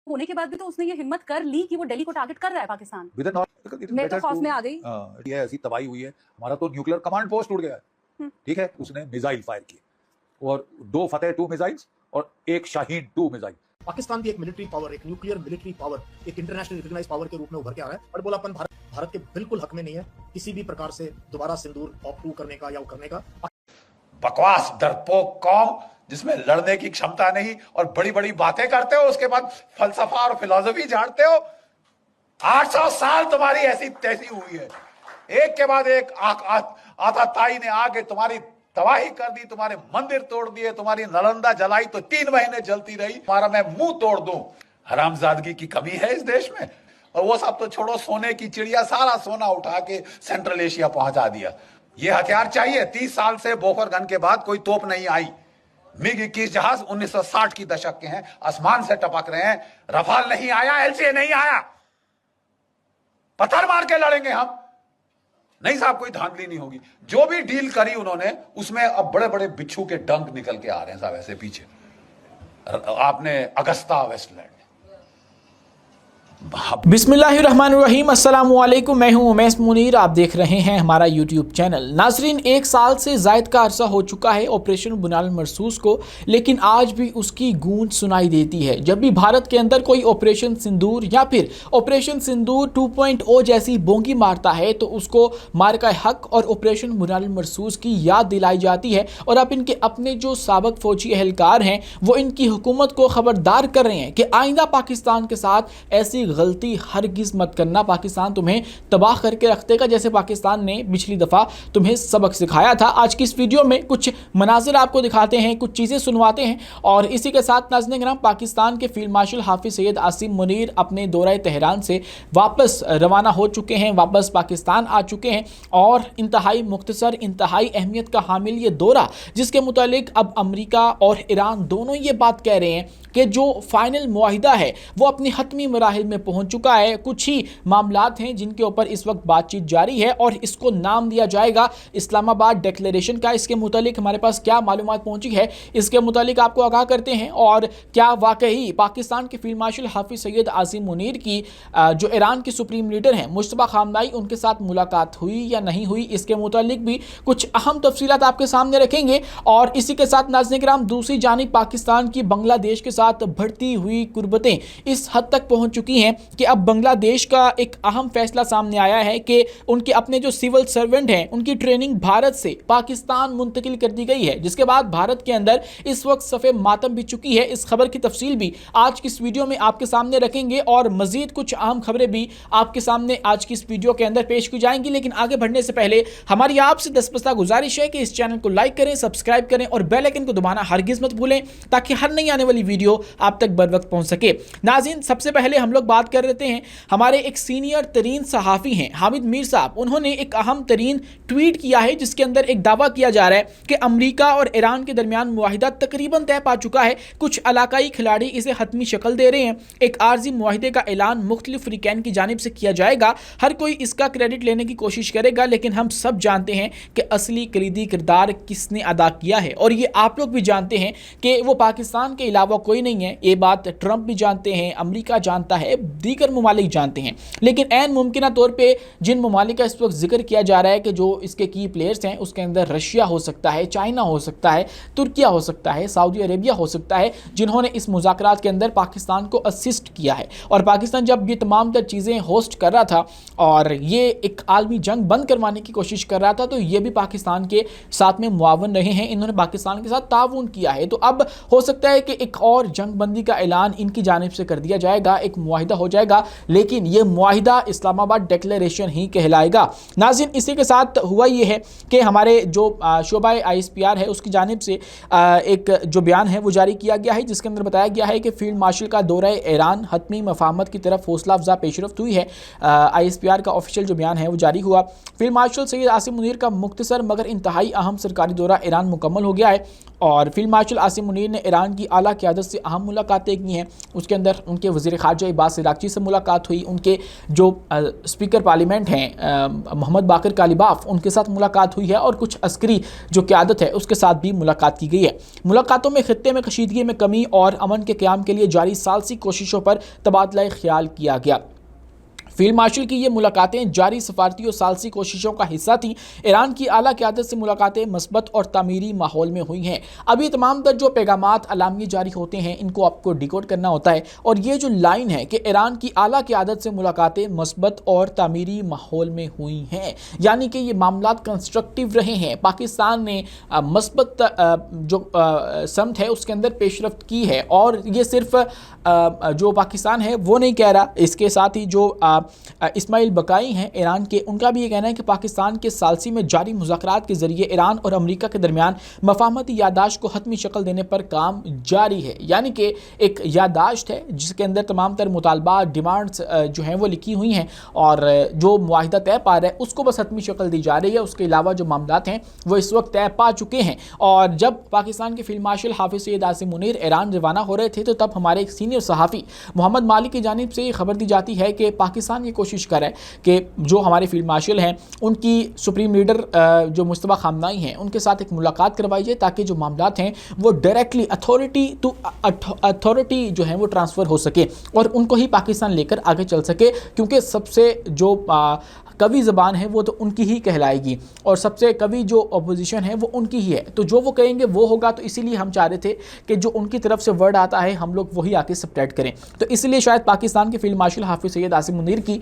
होने के बाद भी तो उसने ये हिम्मत कर ली कि वो दिल्ली को टारगेट कर रहा है पाकिस्तान। मैं तो खौफ में आ गई। ये ऐसी तबाही हुई है, हमारा तो न्यूक्लियर कमांड पोस्ट उड़ गया है, ठीक है। उसने मिसाइल फायर किए और 2 फतेह 2 मिसाइल्स और 1 शाहीन 2 मिसाइल। पाकिस्तान की एक मिलिट्री पावर, एक न्यूक्लियर मिलिट्री पावर, एक इंटरनेशनल रिकॉग्नाइज पावर के रूप में उभर के आ रहा है। और बोला अपन भारत के बिल्कुल हक में नहीं है किसी भी प्रकार से दोबारा सिंदूर ऑप्टू करने का या वो करने का। बकवास डरपोक कौम जिसमें लड़ने की क्षमता नहीं और बड़ी बड़ी बातें करते हो, उसके बाद फलसफा और फिलॉसफी झाड़ते हो। 800 साल तुम्हारी ऐसी तैसी हुई है, एक के बाद एक आताताई ने आके तुम्हारी तबाही कर दी, तुम्हारे मंदिर तोड़ दिए, तुम्हारी नालंदा जलाई तो 3 महीने जलती रही, तुम्हारा मैं मुंह तोड़ दूं। हरामजादगी की कमी है इस देश में। और वो सब तो छोड़ो, सोने की चिड़िया सारा सोना उठा के सेंट्रल एशिया पहुंचा दिया। ये हथियार चाहिए। 30 साल से बोफर गन के बाद कोई तोप नहीं आई। मिग 21 जहाज 1960 की दशक के हैं, आसमान से टपक रहे हैं। रफाल नहीं आया, एलसीए नहीं आया, पत्थर मार के लड़ेंगे हम। नहीं साहब, कोई धांधली नहीं होगी। जो भी डील करी उन्होंने, उसमें अब बड़े बड़े बिच्छू के डंक निकल के आ रहे हैं साहब ऐसे पीछे। आपने अगस्ता वेस्टलैंड, बिस्मिल्लाहिर्रहमानिर्रहीम, अस्सलाम वालेकुम। मैं हूं उमैस मुनीर, आप देख रहे हैं हमारा यूट्यूब चैनल। नाजरीन, 1 साल से ज़ायद का अरसा हो चुका है ऑपरेशन बुनियाद मरसूस को, लेकिन आज भी उसकी गूंज सुनाई देती है। जब भी भारत के अंदर कोई ऑपरेशन सिंदूर या फिर ऑपरेशन सिंदूर 2.0 जैसी बोंगी मारता है तो उसको मार्का हक और ऑपरेशन बुनियाद मरसूस की याद दिलाई जाती है। और अब इनके अपने जो साबिक फौजी एहलकार हैं वो इनकी हुकूमत को खबरदार कर रहे हैं कि आइंदा पाकिस्तान के साथ ऐसी गलती हरगिज मत करना, पाकिस्तान तुम्हें तबाह करके रख देगा, जैसे पाकिस्तान ने पिछली दफ़ा तुम्हें सबक सिखाया था। आज की इस वीडियो में कुछ मनाजिर आपको दिखाते हैं, कुछ चीज़ें सुनवाते हैं। और इसी के साथ नाज़रीन किराम, पाकिस्तान के फील्ड मार्शल हाफिज़ सैयद आसिम मुनीर अपने दौरा तेहरान से वापस रवाना हो चुके हैं, वापस पाकिस्तान आ चुके हैं। और इंतहाई मुख्तसर, इंतहाई अहमियत का हामिल ये दौरा, जिसके मुतालिक अब अमरीका और ईरान दोनों ये बात कह रहे हैं कि जो फाइनल मुआहिदा है वो अपनी हतमी मराहिल में पहुंच चुका है। कुछ ही मामलात हैं जिनके ऊपर इस वक्त बातचीत जारी है और इसको नाम दिया जाएगा इस्लामाबाद डिक्लेरेशन का। इसके मुतालिक हमारे पास क्या मालूमात पहुंची है, इसके मुतालिक आपको आगाह करते हैं। और क्या वाकई पाकिस्तान के फील्ड मार्शल हाफिज़ सैयद आसिम मुनीर की जो ईरान की सुप्रीम लीडर हैं मुश्तबा खामनाई, उनके साथ मुलाकात हुई या नहीं हुई, इसके मुतालिक भी कुछ अहम तफसीलात आपके सामने रखेंगे। और इसी के साथ नाज़रीन किराम, दूसरी जानिब पाकिस्तान की बांग्लादेश के साथ बढ़ती हुई कुर्बतें इस हद तक पहुंच चुकी हैं कि अब बांग्लादेश का एक अहम फैसला सामने आया है कि उनके अपने जो सिविल सर्वेंट हैं उनकी ट्रेनिंग भारत से पाकिस्तान मुंतकिल कर दी गई है, जिसके बाद भारत के अंदर इस वक्त सफ़े मातम भी चुकी है। इस खबर की तफसील भी आज की इस वीडियो में आपके सामने रखेंगे और मजीद कुछ अहम खबरें भी आपके सामने आज की इस वीडियो के अंदर पेश की जाएंगी। लेकिन आगे बढ़ने से पहले हमारी आपसे दस्तबस्ता गुजारिश है कि इस चैनल को लाइक करें, सब्सक्राइब करें और बेल आइकन को दबाना हरगिज मत भूलें, ताकि हर नई आने वाली वीडियो आप तक बर वक्त पहुंच सके। नाज़रीन, सबसे पहले हम लोग बात कर लेते हैं, हमारे एक सीनियर तरीन सहाफ़ी हैं हामिद मीर साहब। उन्होंने एक अहम तरीन ट्वीट किया है जिसके अंदर एक दावा किया जा रहा है कि अमेरिका और ईरान के दरमियान मुआहिदा तकरीबन तय पा चुका है। कुछ इलाकाई खिलाड़ी इसे हतमी शक्ल दे रहे हैं। एक आर्जी मुआहिदे का ऐलान मुख्तलिफ फ़रीक़ैन की जानिब से किया जाएगा। हर कोई इसका क्रेडिट लेने की कोशिश करेगा, लेकिन हम सब जानते हैं कि असली कलीदी किरदार किसने अदा किया है। और ये आप लोग भी जानते हैं कि वो पाकिस्तान के अलावा कोई नहीं है। ये बात ट्रंप भी जानते हैं, अमेरिका जानता है, दीगर ममालिक जानते हैं। लेकिन ऐन मुमकिन तौर पे जिन ममालिक का इस वक्त जिक्र किया जा रहा है कि जो इसके की प्लेयर्स हैं, उसके अंदर रशिया हो सकता है, चाइना हो सकता है, तुर्किया हो सकता है, सऊदी अरेबिया हो सकता है, जिन्होंने इस मुज़ाकरात के अंदर पाकिस्तान को असिस्ट किया है। और पाकिस्तान जब ये तमाम तर चीज़ें होस्ट कर रहा था और ये एक आलमी जंग बंद करवाने की कोशिश कर रहा था, तो ये भी पाकिस्तान के साथ में मुआवन रहे हैं। इन्होंने पाकिस्तान के साथ ताउन किया है। तो अब हो सकता है कि एक और जंग बंदी का ऐलान इनकी जानिब से कर दिया जाएगा, एक मुआहिदा हो जाएगा, लेकिन ये मुआहिदा इस्लामाबाद डिक्लेरेशन ही कहलाएगा। नाज़रीन, इसी के साथ हुआ ये है कि हमारे जो शोबा ISPR है उसकी जानिब से एक जो बयान है वो जारी किया गया है, जिसके अंदर बताया गया है कि फील्ड मार्शल का दौरा ईरान हतमी मफाहमत की तरफ हौसला अफजा पेशरफ्त हुई है। ISPR का ऑफिशियल जो बयान है वो जारी हुआ। फील्ड मार्शल सैयद आसिम मुनीर का मुख्तसर मगर इंतहाई अहम सरकारी दौरा ईरान मुकम्मल हो गया है और फील्ड मार्शल आसिम मुनीर ने ईरान की आला क़यादत से अहम मुलाकातें की हैं। उसके अंदर उनके वज़ीर ख़ारजा अब्बास इराक़ची से मुलाकात हुई, उनके जो स्पीकर पार्लियामेंट हैं मोहम्मद बाकर कालिबाफ, उनके साथ मुलाकात हुई है और कुछ अस्करी जो क़यादत है उसके साथ भी मुलाकात की गई है। मुलाकातों में खित्ते में कशीदगी में कमी और अमन के क़याम के लिए जारी सालसी कोशिशों पर तबादला ख्याल किया गया। फील्ड मार्शल की ये मुलाकातें जारी सफारती और सालसी कोशिशों का हिस्सा थीं। ईरान की आला क़यादत से मुलाकातें मस्बत और तामीरी माहौल में हुई हैं। अभी तमाम तर जो पैगामात अलामी जारी होते हैं इनको आपको डिकोड करना होता है, और ये जो लाइन है कि ईरान की आला क़यादत से मुलाकातें मस्बत और तामीरी माहौल में हुई हैं, यानी कि ये मामलात कंस्ट्रक्टिव रहे हैं। पाकिस्तान ने मस्बत जो समत है उसके अंदर पेशरफ्त की है, और ये सिर्फ जो पाकिस्तान है वो नहीं कह रहा, इसके साथ ही जो इस्माइल बकाई हैं ईरान के, उनका भी ये कहना है कि पाकिस्तान के सालसी में जारी मुज़ाकरात के ज़रिए ईरान और अमेरिका के दरमियान मफाहमती यादाश्त को हतमी शक्ल देने पर काम जारी है। यानी कि एक यादाश्त है जिसके अंदर तमाम तर मुतालबात डिमांड्स जो हैं वो लिखी हुई हैं, और जो मुआहिदा तय पा रहा है उसको बस हतमी शक्ल दी जा रही है। उसके अलावा जो मामलात हैं वो इस वक्त तय पा चुके हैं। और जब पाकिस्तान के फील्ड मार्शल हाफिज़ सैयद आसिम मुनीर ईरान रवाना हो रहे थे तो तब हमारे एक सीनियर सहाफ़ी मोहम्मद मालिक की जानिब से ये खबर दी जाती है कि पाकिस्तान ये कोशिश कर रहा है कि जो हमारे फील्ड मार्शल हैं उनकी सुप्रीम लीडर जो मुस्तफ़ा खामनाई हैं उनके साथ एक मुलाकात करवाई जाए, ताकि जो मामलात हैं वो डायरेक्टली अथॉरिटी टू अथॉरिटी जो है वो ट्रांसफ़र हो सके और उनको ही पाकिस्तान लेकर आगे चल सके, क्योंकि सबसे जो कवि ज़बान है वो तो उनकी ही कहलाएगी और सबसे कवि जो अपोजिशन है वो उनकी ही है। तो जो वो कहेंगे वो होगा। तो इसीलिए हम चाह रहे थे कि जो उनकी तरफ से वर्ड आता है हम लोग वही आके सबटाइट करें। तो इसलिए शायद पाकिस्तान के फील्ड मार्शल हाफिज़ सैयद आसिम मुनीर की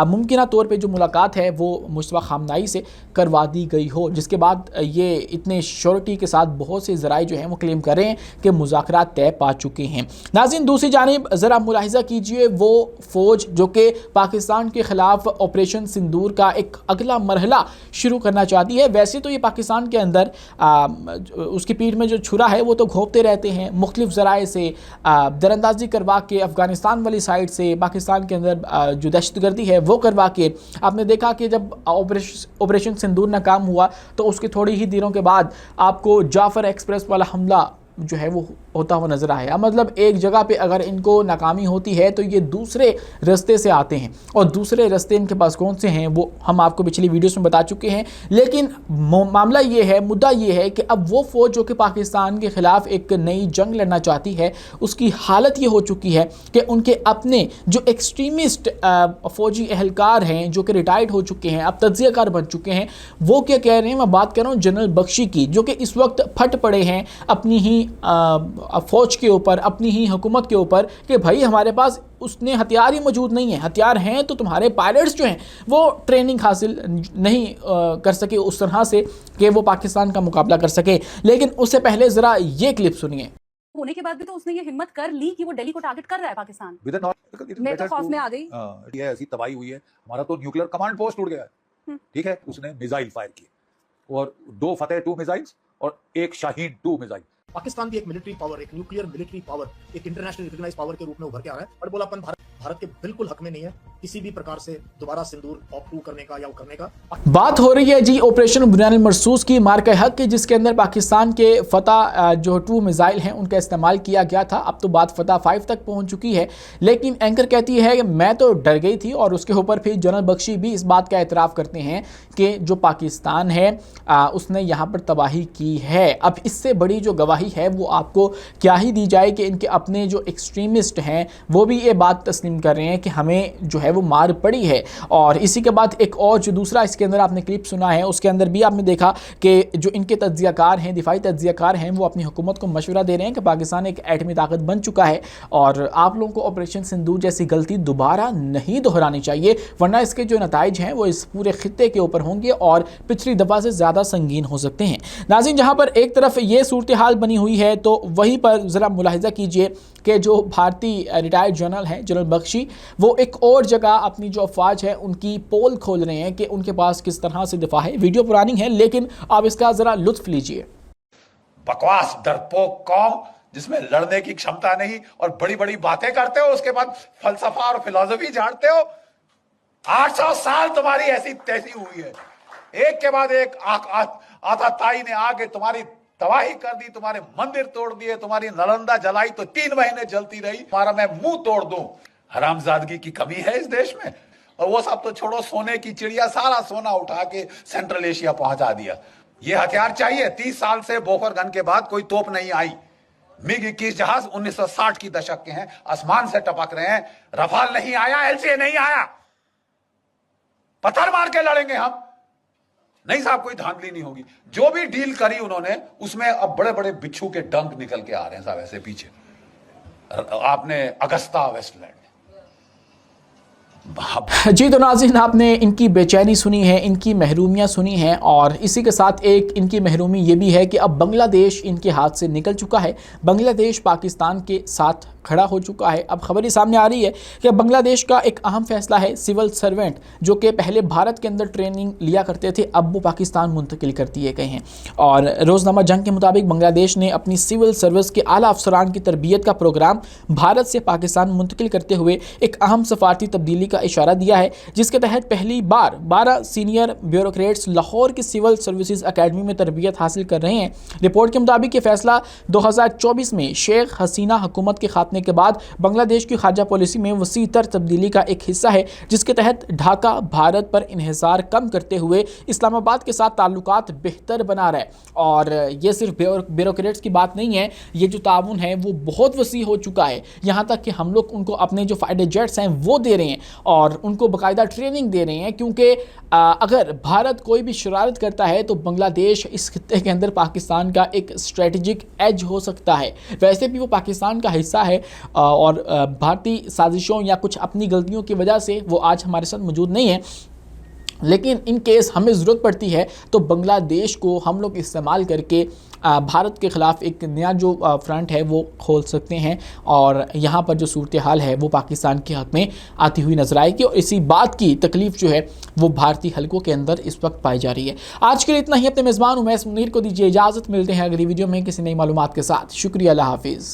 मुमकिन तौर पर जो मुलाकात है वो मुस्तफ़ा खामनाई से करवा दी गई हो, जिसके बाद ये इतने श्योरिटी के साथ बहुत से ज़राए जो हैं वो क्लेम कर रहे हैं कि मुज़ाकरात तय पा चुके हैं। नाज़रीन, दूसरी जानिब ज़रा मुलाहिज़ा कीजिए वो फ़ौज जो कि पाकिस्तान के ख़िलाफ़ ऑपरेशन सिंदूर का एक अगला मरहला शुरू करना चाहती है। वैसे तो ये पाकिस्तान के अंदर उसकी पीठ में जो छुरा है वो तो घोंपते रहते हैं, मुख्तलिफ ज़राए से दरअंदाजी करवा के अफ़गानिस्तान वाली साइड से पाकिस्तान के अंदर जो दहशतगर्दी है वो करवा के। आपने देखा कि जब ऑपरेशन सिंदूर नाकाम हुआ तो उसके थोड़ी ही दिनों के बाद आपको जाफ़र एक्सप्रेस वाला हमला जो है वो होता हुआ नज़र आया। मतलब एक जगह पे अगर इनको नाकामी होती है तो ये दूसरे रास्ते से आते हैं, और दूसरे रास्ते इनके पास कौन से हैं वो हम आपको पिछली वीडियोस में बता चुके हैं। लेकिन मामला ये है, मुद्दा ये है कि अब वो फ़ौज जो कि पाकिस्तान के ख़िलाफ़ एक नई जंग लड़ना चाहती है उसकी हालत ये हो चुकी है कि उनके अपने जो एक्सट्रीमिस्ट फ़ौजी एहलकार हैं जो कि रिटायर्ड हो चुके हैं, अब तज्ज़ियाकार बन चुके हैं, वो क्या कह रहे हैं। मैं बात कर रहा हूँ जनरल बख्शी की, जो कि इस वक्त फट पड़े हैं अपनी ही फ़ौज के ऊपर, अपनी ही हुकूमत के ऊपर कि भाई हमारे पास उसने हथियार ही मौजूद नहीं है। हथियार हैं तो तुम्हारे पायलट्स जो हैं वो ट्रेनिंग हासिल नहीं कर सके उस तरह से कि वो पाकिस्तान का मुकाबला कर सके। लेकिन उससे पहले ज़रा ये क्लिप सुनिए। होने के बाद भी तो उसने ये हिम्मत कर ली कि वो दिल्ली को टारगेट कर रहा है पाकिस्तान। मैं तो खौफ में आ गई। ये ऐसी तबाही हुई है, हमारा तो न्यूक्लियर कमांड पोस्ट टूट गया है। ठीक है, उसने मिसाइल फायर की और 2 फतेह 2 मिसाइल्स और 1 शाहीन 2 मिसाइल। पाकिस्तान की एक मिलिट्री पावर, एक न्यूक्लियर मिलिट्री पावर, एक इंटरनेशनल रिकॉग्नाइज्ड पावर के रूप में उभर के आ रहा है। बट बोला अपन भारत के बिल्कुल हक में नहीं है किसी भी प्रकार से दोबारा सिंदूर ऑपरेट करने का या करने का। बात हो रही है जी ऑपरेशन बुनियानुल मरसूस की, मार्के हक की, जिसके अंदर पाकिस्तान के फतह जो 2 मिसाइल हैं उनका इस्तेमाल किया गया था। अब तो बात फतह 5 तक पहुंच चुकी है। लेकिन एंकर कहती है कि मैं तो डर गई थी, और उसके ऊपर फिर जनरल बख्शी भी इस बात का एतराफ़ करते हैं कि जो पाकिस्तान है उसने यहाँ पर तबाही की है। अब इससे बड़ी जो गवाही है वो आपको क्या ही दी जाए कि इनके अपने जो एक्सट्रीमिस्ट हैं वो भी ये बात तस्लीम कर रहे हैं कि हमें जो है वो मार पड़ी है। और इसी के बाद एक और जो दूसरा इसके अंदर आपने क्लिप सुना है उसके अंदर भी आपने देखा कि जो इनके तज्ज़ियाकार हैं, दिफाई तज्ज़ियाकार हैं, वो अपनी हुकूमत को मशवरा दे रहे हैं कि पाकिस्तान एक एटमी ताकत बन चुका है और आप लोगों को ऑपरेशन सिंदूर जैसी गलती दोबारा नहीं दोहरानी चाहिए, वरना इसके जो नताइज हैं वो इस पूरे खित्ते के ऊपर होंगे और पिछली दफ़ा से ज़्यादा संगीन हो सकते हैं। नाज़रीन, जहाँ पर एक तरफ ये सूरत हाल बनी हुई है तो वहीं पर ज़रा मुलाहिज़ा कीजिए कि जो भारतीय रिटायर्ड जनरल हैं जनरल बख्शी, वो एक और जगह अपनी जो अफवाज है उनकी पोल खोल रहे हैं कि उनके पास किस तरह से दिफा है। वीडियो पुरानी है लेकिन आप इसका ज़रा लुत्फ लीजिए। बकवास डरपोक कौम जिसमें लड़ने की क्षमता नहीं और बड़ी बड़ी बातें करते हो, उसके बाद फलसफा और फिलॉसफी झाड़ते हो। 800 साल तुम्हारी ऐसी तैसी हुई है, एक के बाद एक आता ताई ने आके तुम्हारी तबाही कर दी, तुम्हारे मंदिर तोड़ दिए, तुम्हारी नालंदा जलाई तो 3 महीने जलती रही, तुम्हारा मैं मुंह तोड़ दूं। हरामजादगी की कमी है इस देश में। और वो सब तो छोड़ो, सोने की चिड़िया सारा सोना उठा के सेंट्रल एशिया पहुंचा दिया। ये हथियार चाहिए। 30 साल से बोफर गन के बाद कोई तोप नहीं आई। मिग 21 जहाज 1960 की दशक के हैं, आसमान से टपक रहे हैं। रफाल नहीं आया, एलसीए नहीं आया, पत्थर मार के लड़ेंगे हम। नहीं साहब, कोई धांधली नहीं होगी। जो भी डील करी उन्होंने, उसमें अब बड़े बड़े बिच्छू के डंक निकल के आ रहे हैं साहब ऐसे पीछे। आपने अगस्ता वेस्टलैंड, जी तो नाज़रीन, आपने इनकी बेचैनी सुनी है, इनकी महरूमियाँ सुनी हैं, और इसी के साथ एक इनकी महरूमी ये भी है कि अब बांग्लादेश इनके हाथ से निकल चुका है। बांग्लादेश पाकिस्तान के साथ खड़ा हो चुका है। अब खबर ये सामने आ रही है कि बांग्लादेश का एक अहम फैसला है, सिविल सर्वेंट जो कि पहले भारत के अंदर ट्रेनिंग लिया करते थे, अब वो पाकिस्तान मुंतकिल कर दिए गए हैं। और रोज़नामा जंग के मुताबिक बांग्लादेश ने अपनी सिविल सर्विस के आला अफसरान की तरबियत का प्रोग्राम भारत से पाकिस्तान मुंतकिल करते हुए एक अहम सफारती तब्दीली का इशारा दिया है, जिसके तहत पहली बार 12 सीनियर ब्यूरोक्रेट्स लाहौर की सिविल सर्विसेज अकेडमी में तरबियत हासिल कर रहे हैं। रिपोर्ट के मुताबिक ये फैसला 2024 में शेख हसीना हुकूमत के खात्मे के बाद बांग्लादेश की खारजा पॉलिसी में वसी तर तब्दीली का एक हिस्सा है, जिसके तहत ढाका भारत पर इन्हिसार कम करते हुए इस्लामाबाद के साथ ताल्लुकात बेहतर बना रहा है। और ये सिर्फ ब्यूरोक्रेट्स की बात नहीं है, ये जो ताउन है वो बहुत वसी हो चुका है, यहाँ तक कि हम लोग उनको अपने जो फाइटर जेट्स हैं वो दे रहे हैं और उनको बाकायदा ट्रेनिंग दे रहे हैं, क्योंकि अगर भारत कोई भी शरारत करता है तो बांग्लादेश इस खित्ते के अंदर पाकिस्तान का एक स्ट्रेटजिक एज हो सकता है। वैसे भी वो पाकिस्तान का हिस्सा है और भारतीय साजिशों या कुछ अपनी गलतियों की वजह से वो आज हमारे साथ मौजूद नहीं है, लेकिन इन केस हमें ज़रूरत पड़ती है तो बांग्लादेश को हम लोग इस्तेमाल करके भारत के ख़िलाफ़ एक नया जो फ्रंट है वो खोल सकते हैं, और यहाँ पर जो सूरत हाल है वो पाकिस्तान के हक़ में आती हुई नजर आएगी। और इसी बात की तकलीफ़ जो है वो भारतीय हलकों के अंदर इस वक्त पाई जा रही है। आज के लिए इतना ही। अपने मेज़बान उमैस मुनीर को दीजिए इजाज़त। मिलते हैं अगली वीडियो में किसी नई मालूमात के साथ। शुक्रिया, अल्लाह हाफिज़।